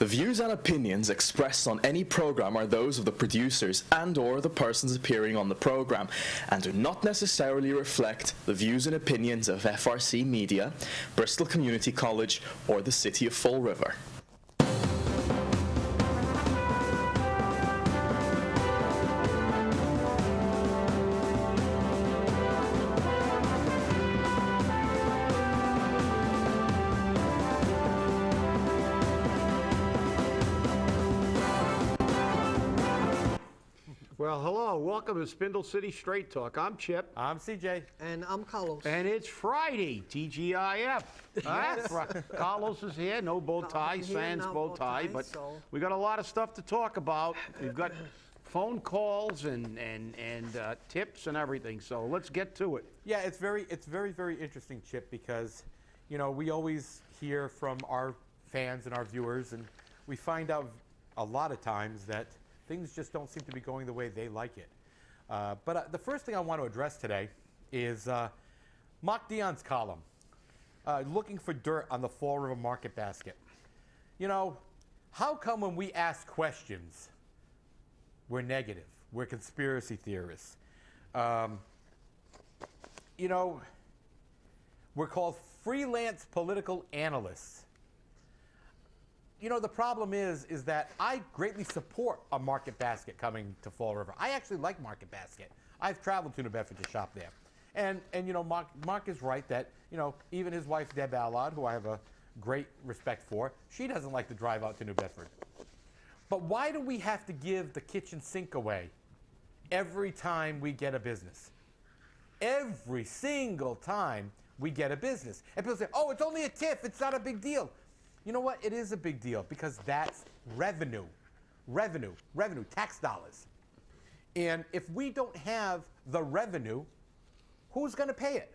The views and opinions expressed on any program are those of the producers and/or the persons appearing on the program, and do not necessarily reflect the views and opinions of FRC Media, Bristol Community College, or the City of Fall River. Well, hello. Welcome to Spindle City Straight Talk. I'm Chip. I'm CJ. And I'm Carlos. And it's Friday, TGIF. Carlos is here. No bow tie, sans bow tie. But we got a lot of stuff to talk about. We've got phone calls and tips and everything. So let's get to it. Yeah, it's very interesting, Chip, because you know we always hear from our fans and our viewers, and we find out a lot of times that things just don't seem to be going the way they like it. But the first thing I want to address today is Mark Dion's column, looking for dirt on the Fall River market basket. You know, how come when we ask questions, we're negative, we're conspiracy theorists? You know, we're called freelance political analysts. You know, the problem is that I greatly support a market basket coming to Fall River. I actually like Market Basket. I've traveled to New Bedford to shop there. And you know, Mark is right that, you know, even his wife, Deb Allard, who I have a great respect for, she doesn't like to drive out to New Bedford. But why do we have to give the kitchen sink away every time we get a business? Every single time we get a business. And people say, oh, it's only a TIF, it's not a big deal. You know what? It is a big deal because that's revenue, tax dollars. And if we don't have the revenue, who's going to pay it?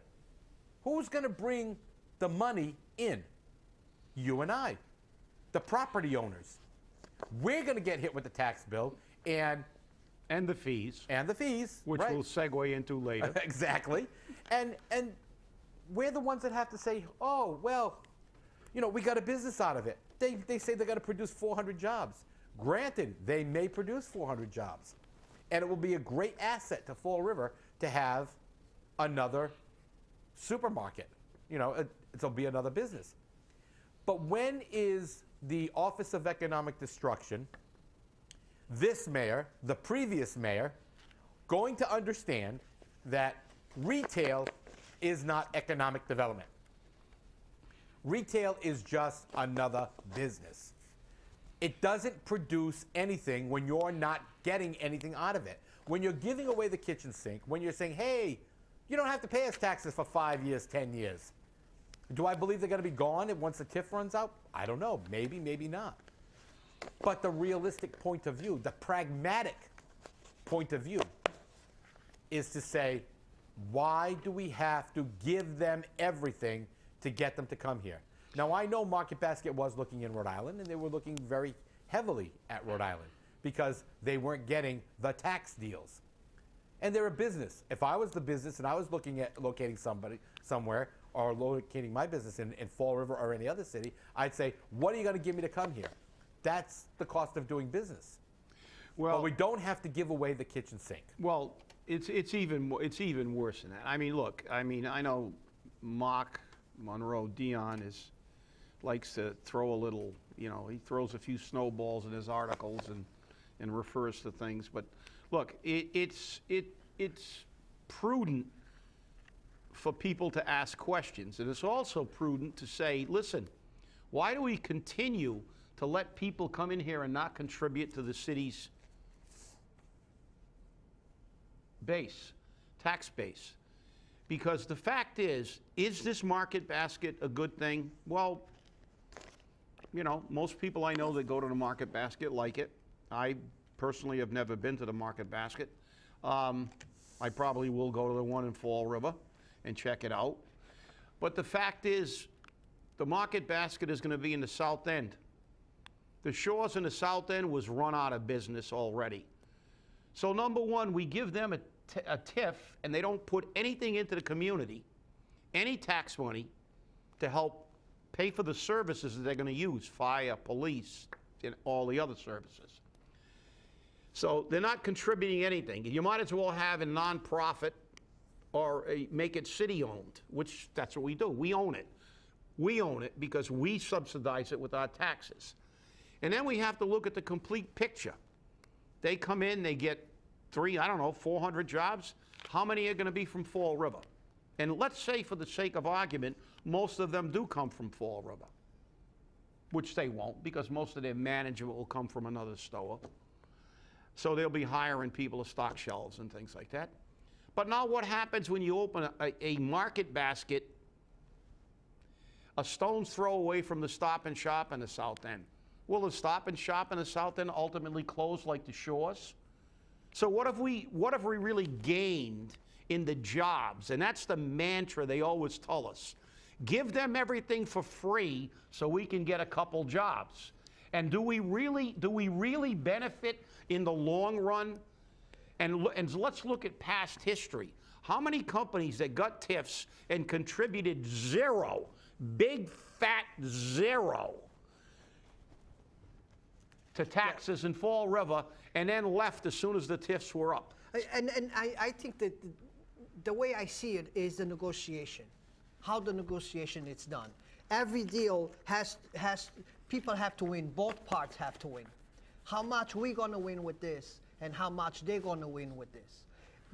Who's going to bring the money in? You and I, the property owners. We're going to get hit with the tax bill and the fees. And the fees. Which right. we'll segue into later. Exactly. And we're the ones that have to say, oh, well, you know, we got a business out of it. They say they're going to produce 400 jobs. Granted, they may produce 400 jobs. And it will be a great asset to Fall River to have another supermarket. You know, it'll be another business. But when is the Office of Economic Destruction, this mayor, the previous mayor, going to understand that retail is not economic development? Retail is just another business. It doesn't produce anything when you're not getting anything out of it. When you're giving away the kitchen sink, when you're saying, hey, you don't have to pay us taxes for 5 years, 10 years. Do I believe they're going to be gone once the TIF runs out? I don't know. Maybe, maybe not. But the realistic point of view, the pragmatic point of view, is to say, why do we have to give them everything to get them to come here? Now, I know Market Basket was looking in Rhode Island, and they were looking very heavily at Rhode Island because they weren't getting the tax deals. And they're a business. If I was the business and I was looking at locating somebody somewhere or locating my business in Fall River or any other city, I'd say, what are you going to give me to come here? That's the cost of doing business. Well, but we don't have to give away the kitchen sink. Well, it's even worse than that. I mean, look, I know Mark Monroe Dion likes to throw a little, you know, he throws a few snowballs in his articles and refers to things. But look, it's prudent for people to ask questions, and it's also prudent to say, listen, why do we continue to let people come in here and not contribute to the city's base, tax base? Because the fact is this market basket a good thing? Well, you know, most people I know that go to the market basket like it. I personally have never been to the market basket. I probably will go to the one in Fall River and check it out. But the fact is, the market basket is going to be in the South End. The Shores in the South End was run out of business already. So number one, we give them a TIF, and they don't put anything into the community, any tax money, to help pay for the services that they're going to use, fire, police, and all the other services. So they're not contributing anything. You might as well have a nonprofit or make it city-owned, which that's what we do. We own it. We own it because we subsidize it with our taxes. And then we have to look at the complete picture. They come in, they get 400 jobs. How many are going to be from Fall River? And let's say, for the sake of argument, most of them do come from Fall River, which they won't, because most of their management will come from another store. So they'll be hiring people to stock shelves and things like that. But now what happens when you open a market basket a stone's throw away from the Stop and Shop in the South End? Will the Stop and Shop in the South End ultimately close like the Shores? So what have we really gained in the jobs? And that's the mantra they always tell us. Give them everything for free so we can get a couple jobs. And do we really benefit in the long run? And let's look at past history. How many companies that got TIFs and contributed zero, big fat zero, to taxes in Fall River, and then left as soon as the TIFs were up? And I think that the way I see it is the negotiation, how the negotiation is done. Every deal people have to win, both parts have to win. How much we're gonna win with this, and how much they're gonna win with this.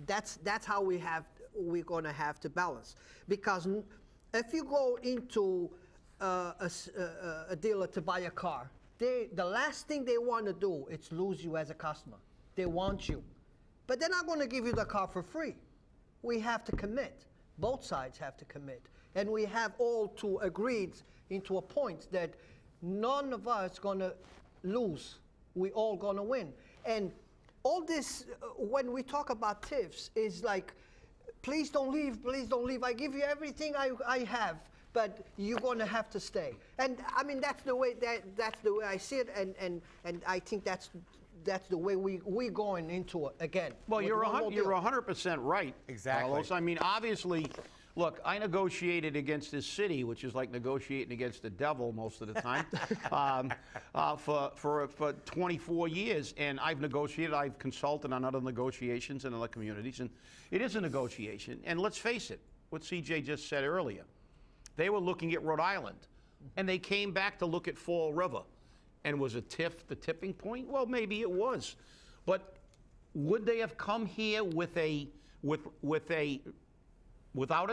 That's how we're gonna have to balance. Because if you go into a dealer to buy a car, the last thing they want to do is lose you as a customer. They want you. But they're not going to give you the car for free. We have to commit. Both sides have to commit. And we have all to agree into a point that none of us going to lose. We all going to win. And all this, when we talk about TIFs, is like, please don't leave, please don't leave. I give you everything I have, but you're going to have to stay. And I mean, that's the way I see it, and I think that's the way we're going into it again. Well, you're 100% right. Exactly. Carlos. I mean, obviously, look, I negotiated against this city, which is like negotiating against the devil most of the time, for 24 years. And I've consulted on other negotiations in other communities, and it is a negotiation. And let's face it, what CJ just said earlier, they were looking at Rhode Island, and they came back to look at Fall River. And was a TIF the tipping point? Well, maybe it was. But would they have come here without a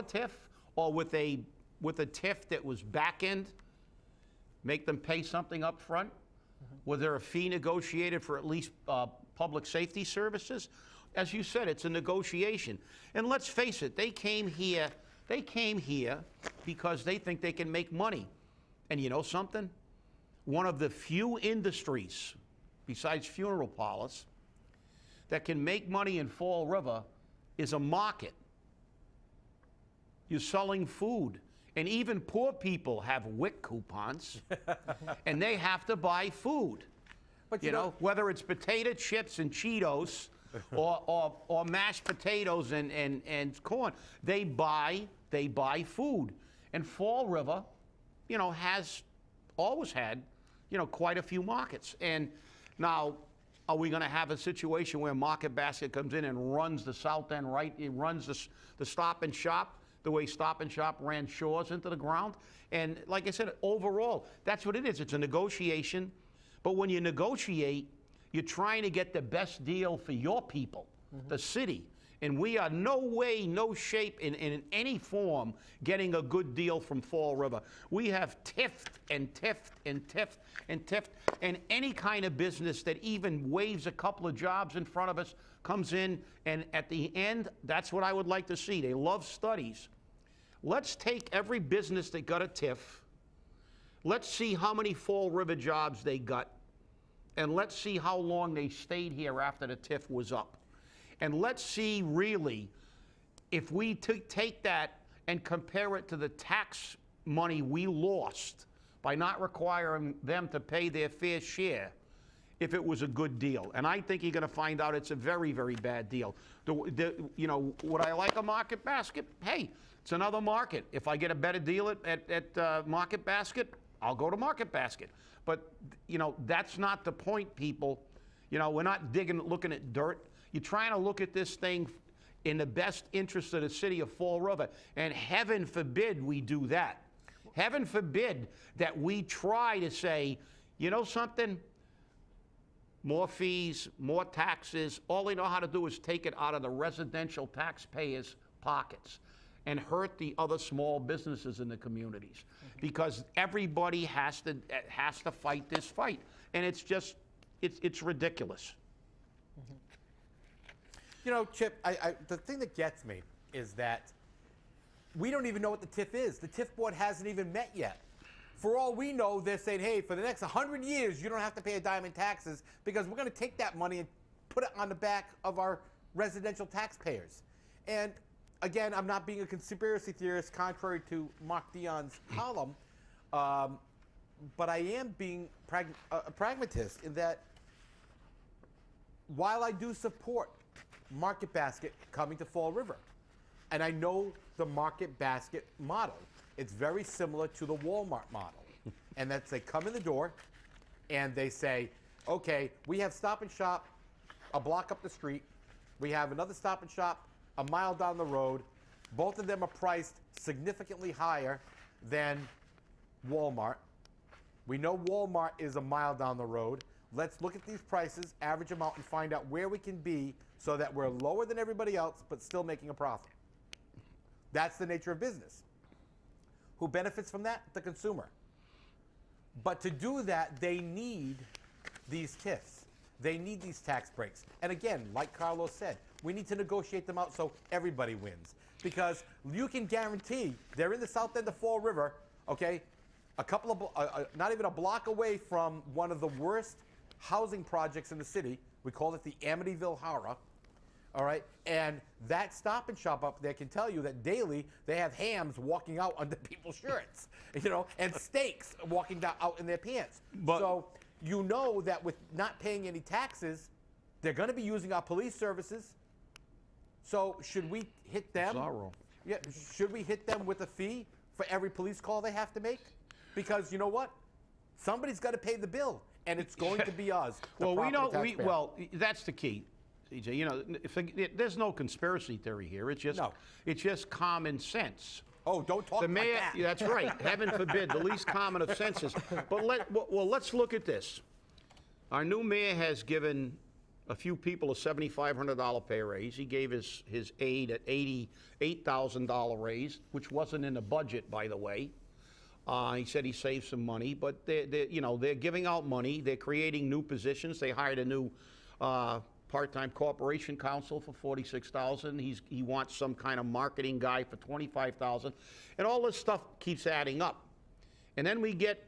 TIF, or with a TIF that was back end, make them pay something up front? Was there a fee negotiated for at least public safety services? As you said, it's a negotiation. And let's face it, they came here because they think they can make money. And you know something? One of the few industries, besides funeral parlors, that can make money in Fall River is a market. You're selling food. And even poor people have WIC coupons, and they have to buy food. But you know, whether it's potato chips and Cheetos or mashed potatoes and corn, they buy food. And Fall River, you know, has always had, you know, quite a few markets. And now, are we going to have a situation where Market Basket comes in and runs the South End right? It runs the Stop and Shop the way Stop and Shop ran Shores into the ground? And like I said, overall, that's what it is. It's a negotiation. But when you negotiate, you're trying to get the best deal for your people, the city. And we are no way, no shape, in any form getting a good deal from Fall River. We have tiffed and tiffed and tiffed and tiffed, and any kind of business that even waves a couple of jobs in front of us comes in, and at the end, that's what I would like to see. They love studies. Let's take every business that got a TIF. Let's see how many Fall River jobs they got, and let's see how long they stayed here after the TIF was up. And let's see, really, if we take that and compare it to the tax money we lost by not requiring them to pay their fair share, if it was a good deal. And I think you're going to find out it's a very, very bad deal. You know, would I like a Market Basket? Hey, it's another market. If I get a better deal at Market Basket, I'll go to Market Basket. But, you know, that's not the point, people. You know, we're not looking at dirt. You're trying to look at this thing in the best interest of the city of Fall River. And heaven forbid we do that. Heaven forbid that we try to say, you know something? More fees, more taxes. All they know how to do is take it out of the residential taxpayers' pockets and hurt the other small businesses in the communities, because everybody has to fight this fight, and it's just it's ridiculous. You know, Chip, the thing that gets me is that we don't even know what the TIF is. The TIF board hasn't even met yet. For all we know, they're saying, hey, for the next 100 years, you don't have to pay a dime in taxes because we're going to take that money and put it on the back of our residential taxpayers. And again, I'm not being a conspiracy theorist, contrary to Mark Dion's column, but I am being a pragmatist in that while I do support Market Basket coming to Fall River, and I know the Market Basket model, it's very similar to the Walmart model. And that's they come in the door and they say, okay, we have Stop and Shop a block up the street. We have another Stop and Shop a mile down the road. Both of them are priced significantly higher than Walmart. We know Walmart is a mile down the road. Let's look at these prices, average them out, and find out where we can be so that we're lower than everybody else but still making a profit. That's the nature of business. Who benefits from that? The consumer. But to do that, they need these TIFs. They need these tax breaks. And again, like Carlos said, we need to negotiate them out so everybody wins. Because you can guarantee they're in the south end of Fall River, okay, a couple of, not even a block away from one of the worst housing projects in the city. We call it the Amityville Horror. All right, and that Stop and Shop up there can tell you that daily they have hams walking out under people's shirts, you know, and steaks walking out in their pants. But so you know that with not paying any taxes, they're going to be using our police services. So should we hit them? Bizarro. Yeah, should we hit them with a fee for every police call they have to make? Because you know what? Somebody's got to pay the bill, and it's going to be us. Well, that's the key. CJ, you know, there's no conspiracy theory here. It's just common sense. Oh, don't talk the mayor, like that. That's right. Heaven forbid, the least common of senses. But let's look at this. Our new mayor has given a few people a $7,500 pay raise. He gave his aide an $88,000 raise, which wasn't in the budget, by the way. He said he saved some money, but they're giving out money. They're creating new positions. They hired a new part-time corporation counsel for $46,000. He wants some kind of marketing guy for $25,000, and all this stuff keeps adding up. And then we get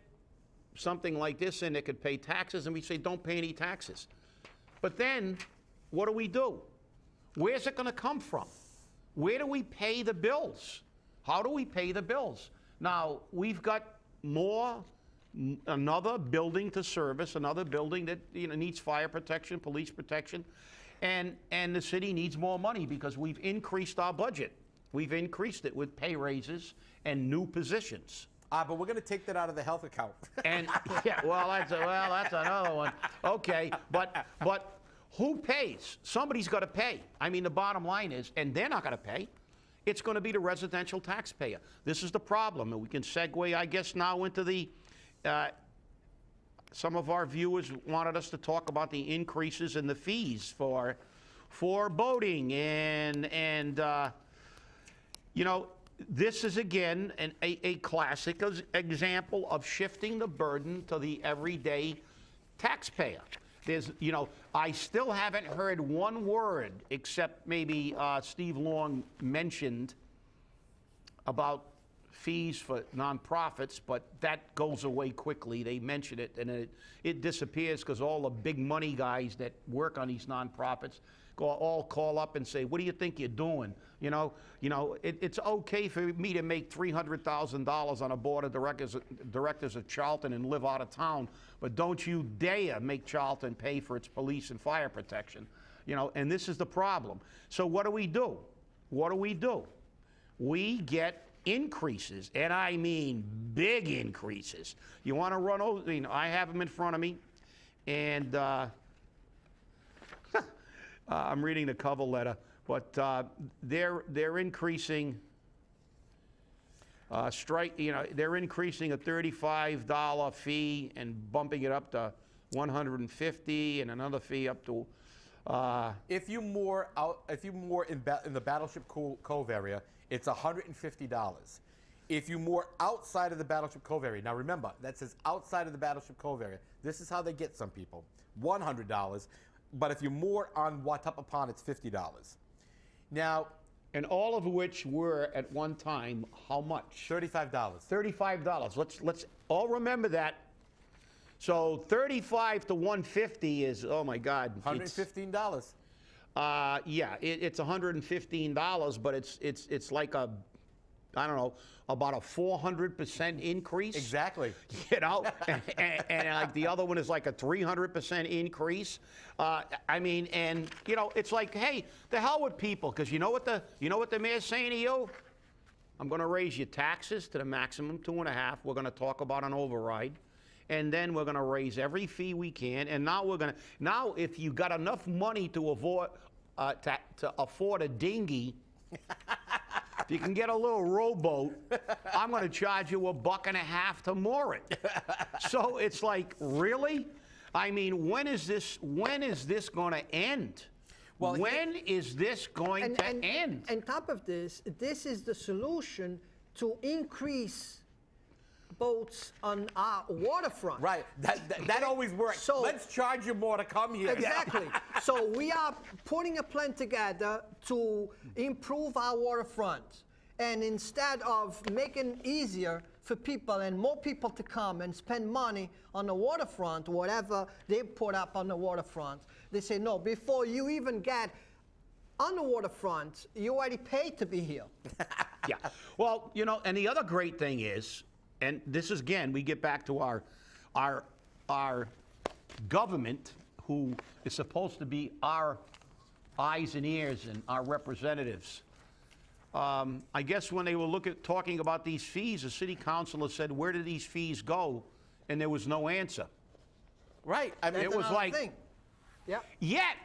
something like this, and it could pay taxes, and we say don't pay any taxes. But then, what do? Where's it going to come from? Where do we pay the bills? How do we pay the bills? Now we've got another building to service, another building that needs fire protection, police protection, and the city needs more money because we've increased our budget. We've increased it with pay raises and new positions. But we're going to take that out of the health account. And yeah, that's another one. Okay, but who pays? Somebody's got to pay. I mean, the bottom line is, and they're not going to pay. It's going to be the residential taxpayer. This is the problem, and we can segue, I guess, now into the. Some of our viewers wanted us to talk about the increases in the fees for boating, and this is again a classic example of shifting the burden to the everyday taxpayer. I still haven't heard one word except maybe Steve Long mentioned about fees for nonprofits, but that goes away quickly. They mention it, and it disappears because all the big money guys that work on these nonprofits all call up and say, "What do you think you're doing?" It's okay for me to make $300,000 on a board of directors of Charlton and live out of town, but don't you dare make Charlton pay for its police and fire protection. And this is the problem. So what do? We get increases, and I mean big increases. You want to run over, you know, I have them in front of me, and I'm reading the cover letter, but they're increasing they're increasing a $35 fee and bumping it up to $150 and another fee up to if you moor in the Battleship Cove area, it's $150. If you moor outside of the Battleship Cove area, now remember, that says outside of the Battleship Cove area. This is how they get some people, $100. But if you moor on Watapa Pond, it's $50. Now, and all of which were at one time how much? $35. $35. Let's all remember that. So 35 to 150 is, oh my God, $115. Yeah, it's $115, but it's like a, I don't know, about a 400% increase. Exactly. You know, and like the other one is like a 300% increase. I mean, and you know, it's like, hey, the hell with people, because you know what the mayor's saying to you? I'm going to raise your taxes to the maximum 2.5. We're going to talk about an override. And then we're going to raise every fee we can. And now if you got enough money to afford a dinghy, if you can get a little rowboat, I'm going to charge you $1.50 to moor it. So it's like, really? I mean, when is this going to end? Well, when is this going to end? On top of this, this is the solution to increase boats on our waterfront. Right, that always works. So let's charge you more to come here. Exactly. So we are putting a plan together to improve our waterfront. And instead of making it easier for people and more people to come and spend money on the waterfront, whatever they put up on the waterfront, they say, no, before you even get on the waterfront, you already paid to be here. Yeah. Well, you know, and the other great thing is, and this is, again, we get back to our government, who is supposed to be our eyes and ears and our representatives. I guess when they were talking about these fees, the city councilor said, where did these fees go? And there was no answer. Right. I mean, it was like, thing. Yeah. Yet,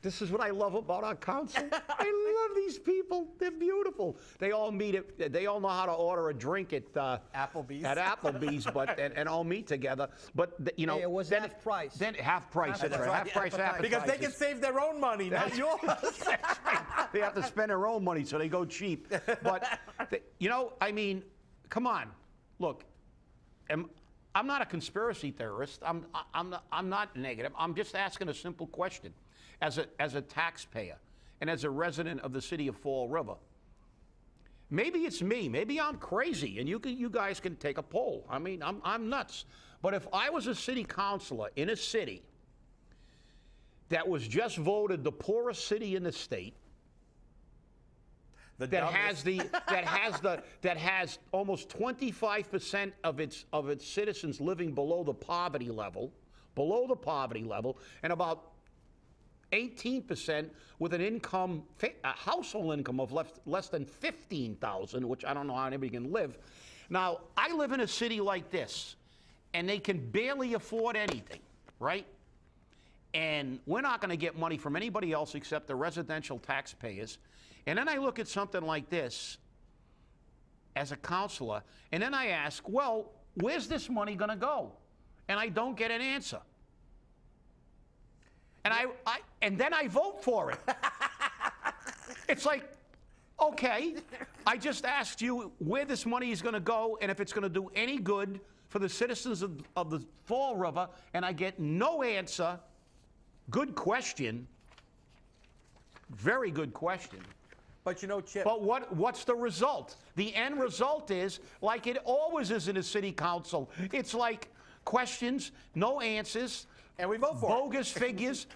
this is what I love about our council. I love these people. They're beautiful. They all meet they all know how to order a drink at Applebee's. At Applebee's, but and all meet together. But you know, hey, it was half price. Then half price. That's right. Half price appetizers. Because they can save their own money, not yours. They have to spend their own money, so they go cheap. But you know, I mean, come on. Look, I'm not a conspiracy theorist. I'm not negative. I'm just asking a simple question. As a taxpayer and as a resident of the city of Fall River. Maybe it's me. Maybe I'm crazy, and you guys can take a poll. I mean, I'm nuts. But if I was a city councilor in a city that was just voted the poorest city in the state, that has almost 25% of its citizens living below the poverty level, and about 18% with an income, a household income of less than $15,000, which I don't know how anybody can live. Now, I live in a city like this, and they can barely afford anything, right? And we're not going to get money from anybody else except the residential taxpayers. And then I look at something like this as a counselor, and then I ask, well, where's this money going to go? And I don't get an answer. And then I vote for it. It's like, okay, I just asked you where this money is going to go and if it's going to do any good for the citizens of the Fall River, and I get no answer. Good question. Very good question. But you know, Chip. But what's the result? The end result is, like it always is in a city council, it's like questions, no answers. And we vote for bogus figures,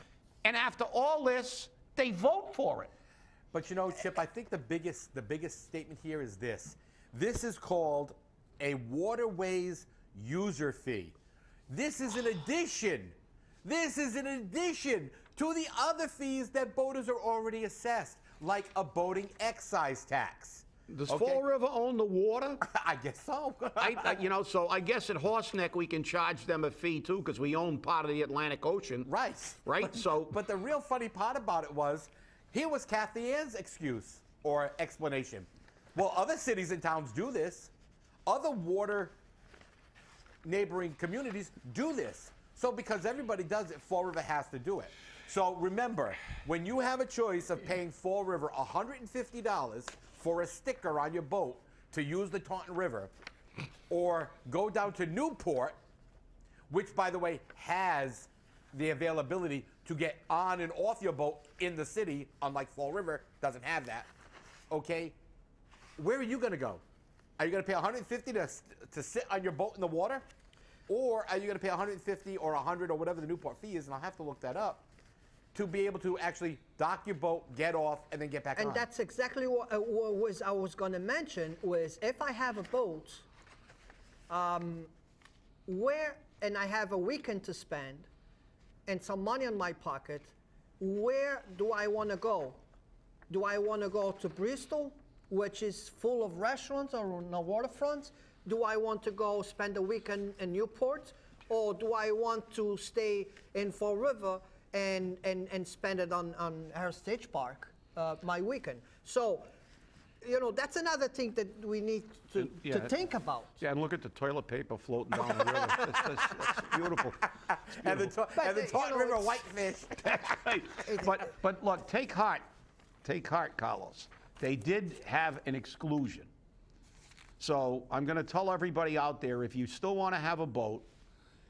and after all this, they vote for it. But you know, Chip, I think the biggest statement here is this. This is called a waterways user fee. This is an addition. This is an addition to the other fees that boaters are already assessed, like a boating excise tax. Does Okay? Fall River own the water? I guess so. So I guess at Horseneck we can charge them a fee too because we own part of the Atlantic Ocean. Right. Right. But the real funny part about it was, here was Kathy Ann's excuse or explanation. Well, other cities and towns do this. Other water neighboring communities do this. So because everybody does it, Fall River has to do it. So remember, when you have a choice of paying Fall River $150 for a sticker on your boat to use the Taunton River, or go down to Newport, which, by the way, has the availability to get on and off your boat in the city, unlike Fall River, doesn't have that, okay? Where are you going to go? Are you going to pay $150 to sit on your boat in the water? Or are you going to pay $150 or $100 or whatever the Newport fee is, and I'll have to look that up, to be able to actually dock your boat, get off, and then get back on? And that's exactly what I was going to mention, was if I have a boat, and I have a weekend to spend, and some money in my pocket, where do I want to go? Do I want to go to Bristol, which is full of restaurants or on the waterfront? Do I want to go spend a weekend in Newport? Or do I want to stay in Fall River and spend it on Heritage Park, my weekend? So, that's another thing that we need to think about. Yeah, and look at the toilet paper floating down the river. That's beautiful. And the Taunton River whitefish. But look, take heart, Carlos. They did have an exclusion. So I'm going to tell everybody out there, if you still want to have a boat,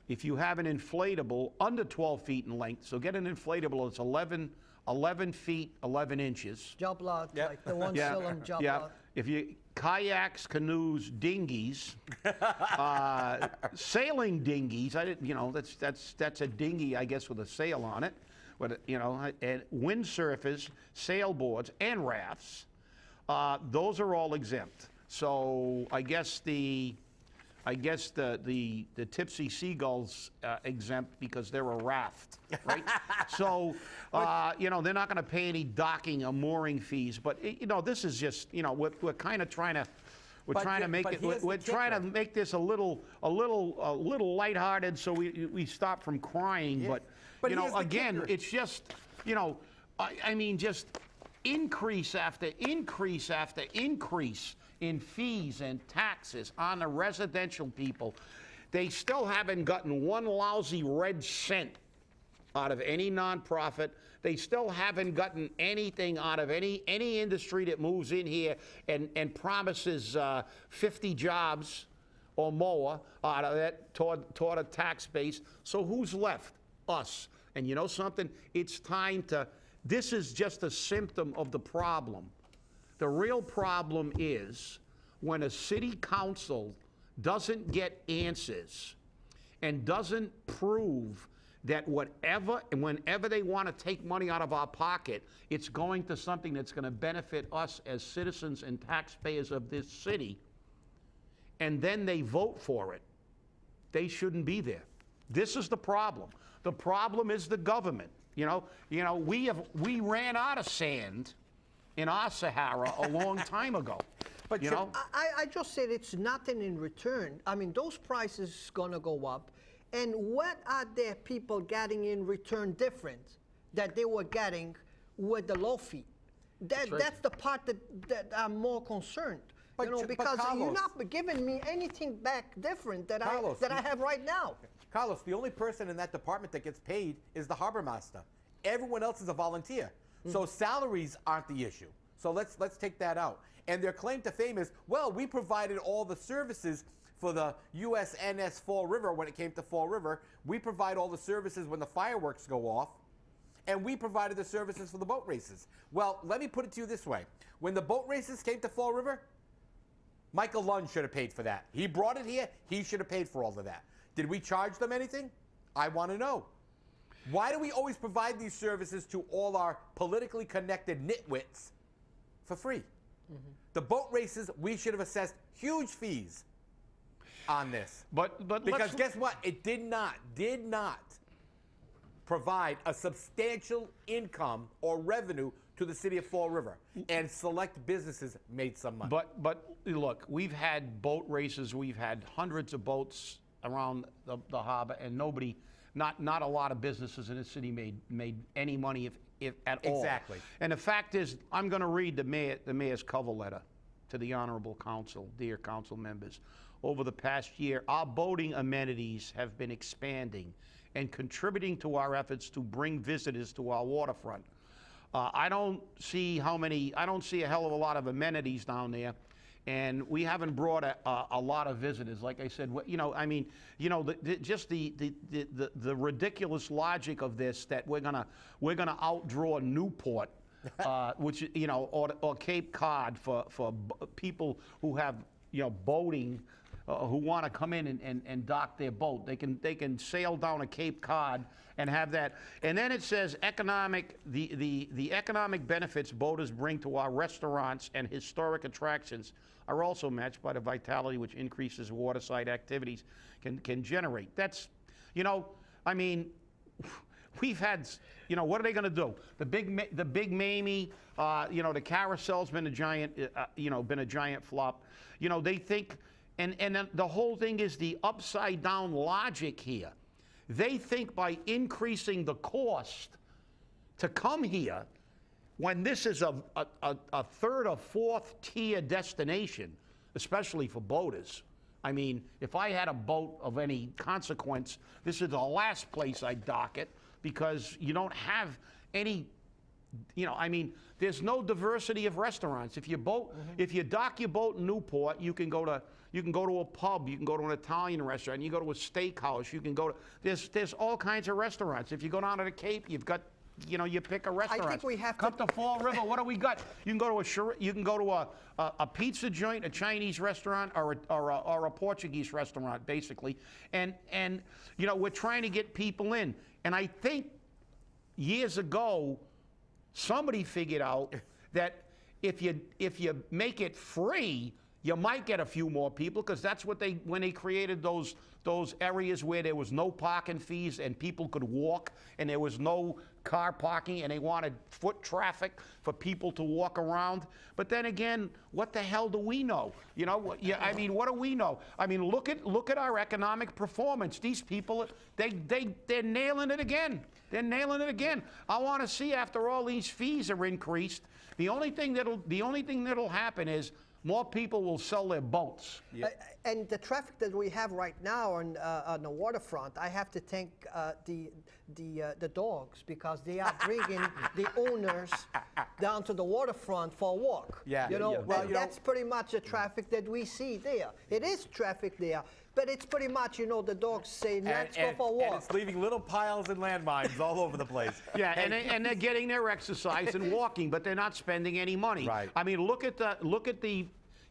if you have an inflatable under 12 feet in length, so get an inflatable that's 11 feet, 11 inches. Job lot, like the one still on job lot. If you kayaks, canoes, dinghies, sailing dinghies, that's a dinghy, I guess, with a sail on it, and windsurfers, sailboards, and rafts, those are all exempt. So I guess the Tipsy Seagulls exempt because they're a raft, right? So they're not going to pay any docking or mooring fees. But this is just we're kind of trying to make this a little lighthearted so we stop from crying. Yeah. But again, it's just I mean just increase after increase after increase in fees and taxes on the residential people. They still haven't gotten one lousy red cent out of any nonprofit. They still haven't gotten anything out of any industry that moves in here and promises 50 jobs or more out of that toward a tax base. So who's left? Us. And you know something? It's time to, this is just a symptom of the problem. The real problem is when a city council doesn't get answers and doesn't prove that whatever and whenever they want to take money out of our pocket, it's going to something that's going to benefit us as citizens and taxpayers of this city, and then they vote for it. They shouldn't be there. This is the problem. The problem is the government. We ran out of sand in our Sahara a long time ago. But I just said it's nothing in return. I mean, those prices gonna go up, and what are the people getting in return different that they were getting with the low fee? That's the part that I'm more concerned. Because Carlos, you're not giving me anything back different that I have right now. Carlos, the only person in that department that gets paid is the harbor master. Everyone else is a volunteer. So salaries aren't the issue. So let's take that out. And their claim to fame is, well, we provided all the services for the USNS Fall River when it came to Fall River. We provide all the services when the fireworks go off. And we provided the services for the boat races. Well, let me put it to you this way. When the boat races came to Fall River, Michael Lund should have paid for that. He brought it here. He should have paid for all of that. Did we charge them anything? I want to know. Why do we always provide these services to all our politically connected nitwits for free? The boat races, we should have assessed huge fees on this. But because guess what? It did not provide a substantial income or revenue to the city of Fall River, and select businesses made some money. But look, we've had boat races. We've had hundreds of boats around the harbor, and not a lot of businesses in the city made any money if at all. Exactly. And the fact is, I'm going to read the mayor's cover letter to the honorable council, dear council members. Over the past year, our boating amenities have been expanding and contributing to our efforts to bring visitors to our waterfront. I don't see a hell of a lot of amenities down there, and we haven't brought a lot of visitors. Like I said, just the ridiculous logic of this, that we're gonna outdraw Newport, which or Cape Cod for people who have boating. Who want to come in and dock their boat. They can sail down to Cape Cod and have that. And then it says the economic benefits boaters bring to our restaurants and historic attractions are also matched by the vitality which increases waterside activities can generate. That's, we've had, what are they going to do? The big Mamie, the carousel's been a giant flop. They think. And then the whole thing is the upside down logic here. They think by increasing the cost to come here, when this is a third or fourth tier destination, especially for boaters. I mean, if I had a boat of any consequence, this is the last place I'd dock it, because you don't have any, there's no diversity of restaurants. If you dock your boat in Newport, you can go to a pub, you can go to an Italian restaurant, you go to a steakhouse, you can go to, there's all kinds of restaurants. If you go down to the Cape, you've got, you pick a restaurant. I think we have Come to Fall River, what do we got? You can go to a pizza joint, a Chinese restaurant, or a Portuguese restaurant, basically. And we're trying to get people in. And I think years ago, somebody figured out that if you make it free, you might get a few more people, because that's what when they created those areas where there was no parking fees and people could walk and there was no car parking, and they wanted foot traffic for people to walk around. But then again, what the hell do we know? What do we know? I mean, look at our economic performance. These people, they're nailing it again. They're nailing it again. I want to see, after all these fees are increased, the only thing that'll happen is more people will sell their boats. And the traffic that we have right now on the waterfront, I have to thank the dogs, because they are bringing the owners down to the waterfront for a walk. That's pretty much the traffic that we see there. It is traffic there, but it's pretty much, the dogs say, let's go for a walk. And it's leaving little piles and landmines all over the place. Yeah, and they're getting their exercise and walking, but they're not spending any money. Right. I mean, look at the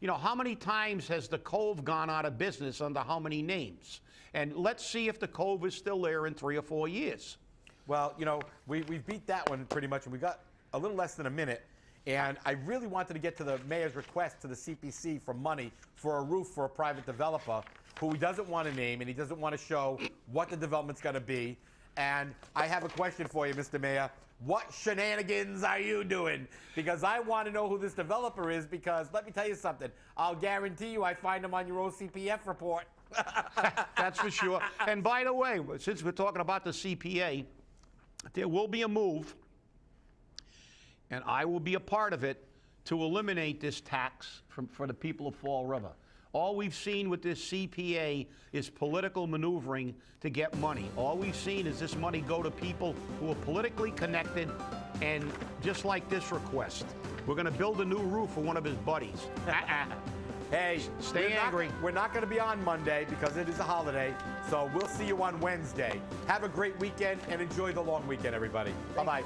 how many times has the Cove gone out of business under how many names? And let's see if the Cove is still there in 3 or 4 years. Well, we beat that one pretty much, and we got a little less than a minute. And I really wanted to get to the mayor's request to the CPC for money for a roof for a private developer who he doesn't want to name, and he doesn't want to show what the development's going to be. And I have a question for you, Mr. Mayor. What shenanigans are you doing? Because I want to know who this developer is, because let me tell you something. I'll guarantee you I find him on your OCPF report. That's for sure. And by the way, since we're talking about the CPA, there will be a move, and I will be a part of it, to eliminate this tax for the people of Fall River. All we've seen with this CPA is political maneuvering to get money. All we've seen is this money go to people who are politically connected, and just like this request, we're going to build a new roof for one of his buddies. Hey, stay angry. We're not going to be on Monday because it is a holiday, so we'll see you on Wednesday. Have a great weekend and enjoy the long weekend, everybody. Bye-bye.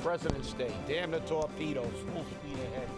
President's Day. Damn the torpedoes. Full speed ahead.